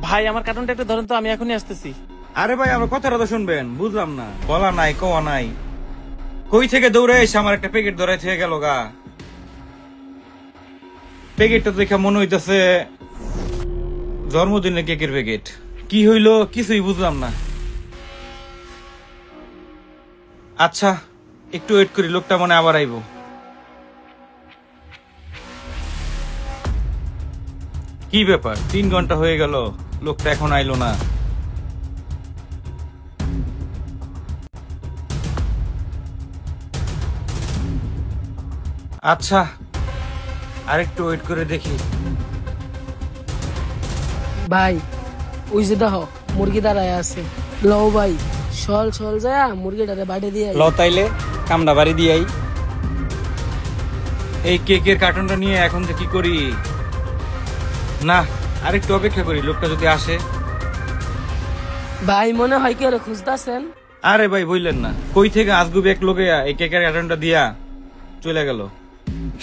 ভাই আমার কার্টুনটা একটু ধরেন তো, আমি এখনই আসতেছি। আরে ভাই আমার কথাটা তো শুনবেন, বুঝলাম না, বলা নাই কওয়া নাই, কই থেকে দৌড়ে এসে আমার একটা প্যাকেট ধরাই থেকে গেল গা। প্যাকেটটা দেখে মনে হইতেছে জন্মদিনের কেকের প্যাকেট। কি হইলো কিছুই বুঝলাম না। আচ্ছা একটু ওয়েট করি, লোকটা মনে আবার আইব। কি ব্যাপার, 3 ঘন্টা হয়ে গেল, লোকটা এখন আইলো না। আচ্ছা আরেকটু ওয়েট করে দেখি। ভাই ওই যে দেখো মুরগি দাঁড়ায় আছে, লও ভাই সল সল যায় মুরগিটারে বাড়ি দিয়ে ল তাইলে কামড়া বাড়ি দিয়াই। এই কেকের কার্টুনটা নিয়ে এখন যে কি করি, না আরেকটু অপেক্ষা করি, লোকটা যদি আসে। ভাই মনে হয় কি ওরা খুঁজতেছেন? আরে ভাই বললেন না, কই থেকে আসগুবি এক লোকে এই কেকের কার্টুনটা দিয়া চলে গেল।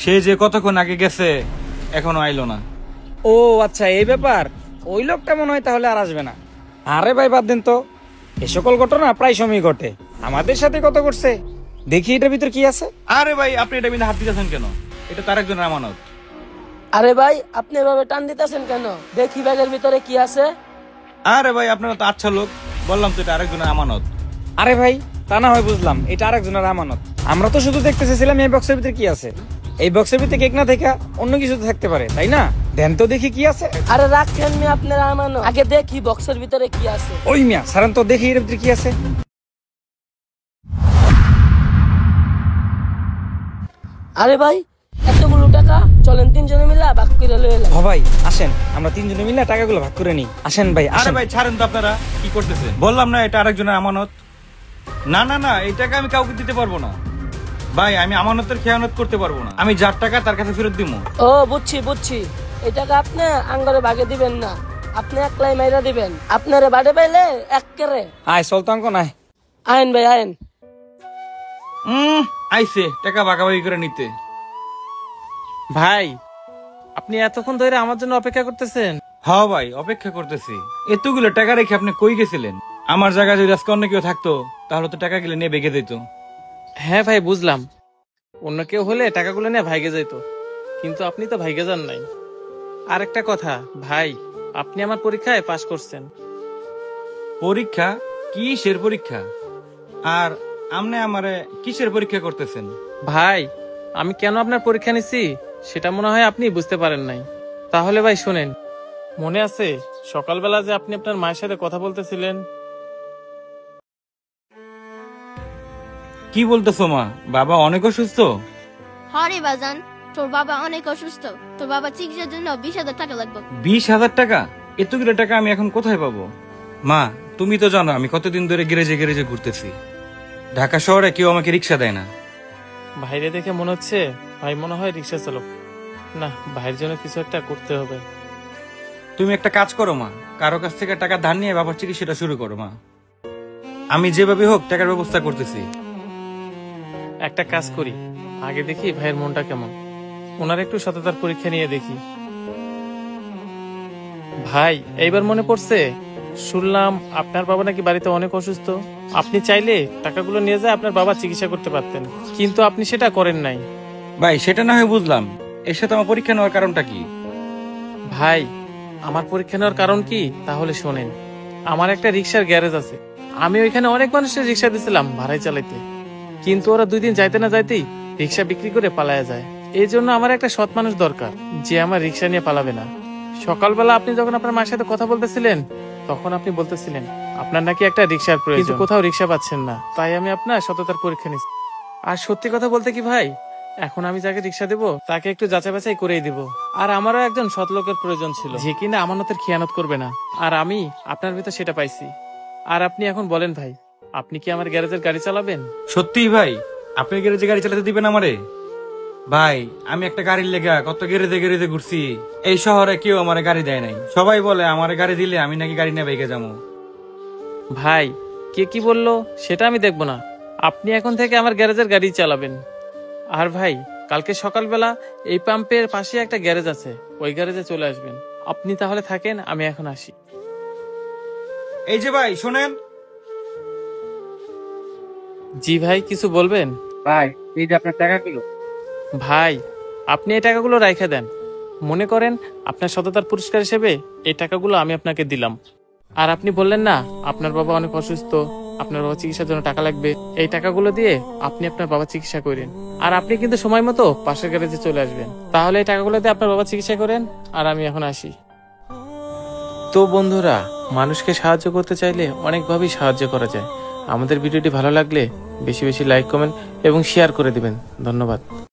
সে যে কতক্ষণ আগে গেছে এখনো আইলো না। ও আচ্ছা এই ব্যাপার, ওই লোকটা মনে হয় তাহলে আর আসবে না। আরে ভাই বাদ দেন তো, এ সকল ঘটনা প্রায় সময় ঘটে, আমাদের সাথে কত করছে। দেখি এটার ভিতর কি আছে। আরে ভাই আপনি এটা বিনা হাত দিতেছেন কেন? এটা তার একজনের আমানত। আরে ভাই আপনি এভাবে টান দিতেছেন কেন? দেখি ব্যাগের ভিতরে কি আছে। আরে ভাই আপনারা তো আচ্ছা লোক, বললাম তো এটা আরেকজনের আমানত। আরে ভাই তা না হয় বুঝলাম, এটা আরেকজনের আমানত। আমরা তো শুধু দেখতে চেয়েছিলাম এই বক্সের ভিতরে কি আছে। এই বক্সের ভিতরে কেক না থেকে অন্য কিছু থাকতে পারে, তাই না? দেন তো দেখি কি আছে। আরে রাখেন মি আপনারা আমানো, আগে দেখি বক্সের ভিতরে কি আছে। ওই মিয়া সারান তো দেখি এর ভিতরে কি আছে। আরে ভাই এতগুলো টাকা, চলেন তিনজনে মিলে ভাগ করে লয়ে এলাম। হ ভাই আসেন, আমরা তিনজনে মিলে টাকাগুলো ভাগ করে নিই। আসেন ভাই আরে আসেন। ভাই ছাড়েন তো, আপনারা কি করতেছেন? বললাম না এটা আরেকজনের আমানত। না না না, এই টাকা আমি কাউকে দিতে পারবো না ভাই, আমি আমানতের খেয়ানত করতে পারবো না। আমি যার টাকা তার কাছে ফেরত দিব। ও বুঝছি বুঝছি, এই টাকা আপনি আঙ্গরে ভাগে দিবেন না, আপনি একলাই মাইরা দিবেন। আপনারে বাড়ে পাইলে এক্কেরে আয় চল তো অঙ্ক নাই। আইন ভাই আইন। আইসে টাকা ভাগাভাগি করে নিতে। ভাই আপনি এতক্ষণ ধরে আমার জন্য অপেক্ষা করতেছেন? হ্যাঁ ভাই অপেক্ষা করতেছি। এতগুলো টাকা রেখে আপনি কই গেছিলেন? আমার জায়গায় যদি আজকে অন্য কেউ থাকতো তাহলে তো টাকা গুলো নিয়ে বেগে দিত। হ্যাঁ ভাই বুঝলাম, অন্য কেউ হলে টাকাগুলো নিয়ে ভাইগে যেত, কিন্তু আপনি তো ভাইগে যান নাই। আর একটা কথা ভাই, আপনি আমার পরীক্ষায় পাশ করছেন। পরীক্ষা? কিসের পরীক্ষা? আর আমনে আমারে কিসের পরীক্ষা করতেছেন? ভাই আমি কেন আপনার পরীক্ষা নিছি সেটা মনে হয় আপনি বুঝতে পারেন নাই। তাহলে ভাই শোনেন, মনে আছে সকালবেলা যে আপনি আপনার মায়ের সাথে কথা বলতেছিলেন? কি বলতেছো মা? বাবা অনেক অসুস্থ? হরে বাজান, তোর বাবা অনেক অসুস্থ, তোর বাবা চিকিৎসার জন্য 20,000 টাকা লাগবে। 20,000 টাকা? এতগুলো টাকা আমি এখন কোথায় পাবো? মা তুমি তো জানো আমি কতদিন ধরে গ্যারেজে গ্যারেজে ঘুরতেছি, ঢাকা শহরে কেউ আমাকে রিক্সা দেয় না। ভাইরে দেখে মনে হচ্ছে ভাই মনে হয় রিক্সা চালক। না, ভাইয়ের জন্য কিছু একটা করতে হবে। তুমি একটা কাজ করো মা, কারো কাছ থেকে টাকা ধার নিয়ে বাবার চিকিৎসাটা শুরু করো মা। আমি যেভাবে হোক টাকার ব্যবস্থা করতেছি। একটা কাজ করি, আগে দেখি ভাইয়ের মনটা কেমন, ওনার একটু সততার পরীক্ষা নিয়ে দেখি। ভাই এইবার মনে পড়ছে, শুনলাম আপনার বাবা নাকি বাড়িতে অনেক অসুস্থ। আপনি চাইলে টাকাগুলো নিয়ে যায় আপনার বাবা চিকিৎসা করতে পারতেন, কিন্তু আপনি সেটা করেন নাই। ভাই সেটা না হয় বুঝলাম, এর সাথে আমার পরীক্ষা নেওয়ার কারণটা কি? ভাই আমার পরীক্ষা নেওয়ার কারণ কি তাহলে শোনেন। আমার একটা রিক্সার গ্যারেজ আছে, আমি ওইখানে অনেক মানুষের রিক্সা দিয়েছিলাম ভাড়ায় চালাইতে, কিন্তু ওরা 2 দিন যাইতে না যাইতেই রিক্সা বিক্রি করে পালায়া যায়। এই জন্য আমার একটা সৎ মানুষ দরকার যে আমার রিক্সা নিয়ে পালাবে না। সকালবেলা আপনি যখন আপনার মায়ের সাথে কথা বলতেছিলেন তখন আপনি বলতেছিলেন আপনার নাকি একটা রিক্সার প্রয়োজন, কিন্তু কোথাও রিক্সা পাচ্ছেন না, তাই আমি আপনার সততার পরীক্ষা নিচ্ছি। আর সত্যি কথা বলতে কি ভাই, এখন আমি যাকে রিক্সা দেবো তাকে একটু যাচাই বাছাই করেই দিব। আর আমারও একজন সৎ লোকের প্রয়োজন ছিল যে কিনা আমানতের খেয়ানত করবে না, আর আমি আপনার ভিতর সেটা পাইছি। আর আপনি এখন বলেন ভাই, আপনি কি আমার গ্যারেজের গাড়ি চালাবেন? সত্যি ভাই আপনি গ্যারেজে গাড়ি চালাতে দিবেন আমারে? ভাই আমি একটা গাড়ির লেগা কত গ্যারেজে গ্যারেজে ঘুরছি, এই শহরে কেউ আমার গাড়ি দেয় নাই। সবাই বলে আমার গাড়ি দিলে আমি নাকি গাড়ি নিয়ে বেগে যাবো। ভাই কে কি বললো সেটা আমি দেখবো না, আপনি এখন থেকে আমার গ্যারেজের গাড়ি চালাবেন। আর ভাই কালকে সকালবেলা এই পাম্পের পাশে একটা গ্যারেজ আছে, ওই গ্যারেজে চলে আসবেন। আপনি তাহলে থাকেন, আমি এখন আসি। এই যে ভাই শোনেন। জি ভাই, কিছু বলবেন? ভাই এই যে আপনার টাকাগুলো। ভাই, আপনি এই টাকাগুলো রাইখা দেন। মনে করেন আপনার সততার পুরস্কার হিসেবে এই টাকাগুলো আমি আপনাকে দিলাম। আর আপনি বললেন না আপনার বাবা অনেক অসুস্থ, আপনার বাবা চিকিৎসার জন্য টাকা লাগবে, এই টাকাগুলো দিয়ে আপনি আপনার বাবা চিকিৎসা করেন। আর আপনি কিন্তু সময় মতো পাশের গ্যারেজে চলে আসবেন। তাহলে এই টাকাগুলো দিয়ে আপনার বাবা চিকিৎসা করেন, আর আমি এখন আসি। তো বন্ধুরা, মানুষকে সাহায্য করতে চাইলে অনেকভাবেই সাহায্য করা যায়। আমাদের ভিডিওটি ভালো লাগলে বেশি বেশি লাইক, কমেন্ট এবং শেয়ার করে দিবেন। ধন্যবাদ।